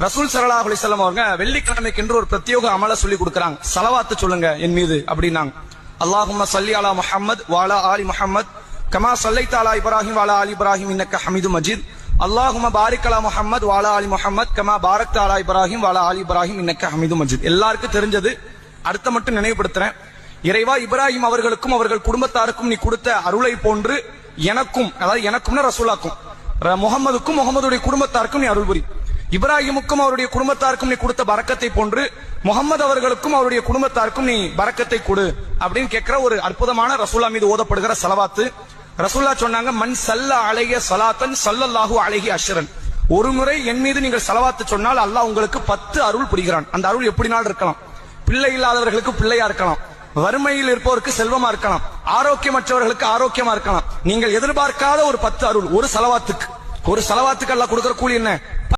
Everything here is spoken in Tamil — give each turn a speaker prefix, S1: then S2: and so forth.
S1: ரசூல் ஸல்லல்லாஹு அலைஹி வஸல்லம் அவங்க வெள்ளிக்கிழமைக்கு என்று ஒரு பிரத்யேக அமல சொல்லி கொடுக்கறாங்க. ஸலவாத் சொல்லுங்க என் மீது அப்படினாங்க. அல்லாஹும்ம ஸல்லி அலா முஹம்மத் வ அலா ஆலி முஹம்மத் கமா ஸல்லைத அலா இப்ராஹிம் வ அலா ஆலி இப்ராஹிம் இன்னக ஹமீதும் மஜீத். அல்லாஹும்ம பாரிக் அலா முஹம்மத் வ அலா ஆலி முஹம்மத் கமா பாரக்த அலா இப்ராஹிம் வ அலா ஆலி இப்ராஹிம் இன்னக ஹமீதும் மஜீத். எல்லாருக்கும் தெரிஞ்சது. அடுத்த மட்டும் நினைவுபடுத்துறேன். இறைவா, இப்ராஹிம் அவர்களுக்கும் அவர்கள் குடும்பத்தாருக்கும் நீ கொடுத்த அருளை போன்று எனக்கும், அதாவது எனக்கும்னா ரசூலாக்கும், முகமதுக்கும் முகமதுடைய குடும்பத்தாருக்கும் நீ அருள் புரி. இப்ராஹிமுக்கும் அவருடைய குடும்பத்தாருக்கும் நீ கொடுத்த பரக்கத்தை போன்று முகமது அவர்களுக்கும் அவருடைய குடும்பத்தாருக்கும் நீ பரக்கத்தை கொடு அப்படின்னு கேட்கிற ஒரு அற்புதமான ரசூலா மீது ஓதப்படுகிற ஸலவாத்து. ரசூல்லா சொன்னாங்க, மன் ஸல்லா அலைஹி ஸலாத்தன் ஸல்லல்லாஹு அலைஹி அஷ்ரன். ஒரு முறை என் மீது நீங்கள் ஸலவாத்து சொன்னால் அல்லாஹ் உங்களுக்கு 10 அருள் புரிகிறான். அந்த அருள் எப்படினாலும் இருக்கலாம். பிள்ளை இல்லாதவர்களுக்கு பிள்ளையா இருக்கலாம், வறுமையில் இருப்பவருக்கு செல்வமா இருக்கலாம், ஆரோக்கியமற்றவர்களுக்கு ஆரோக்கியமா இருக்கலாம். நீங்கள் எதிர்பார்க்காத ஒரு 10 அருள் ஒரு ஸலவாத்துக்கு. ஒரு ஸலவாத்துக்கு அல்லாஹ் கொடுக்கிற கூலி என்ன?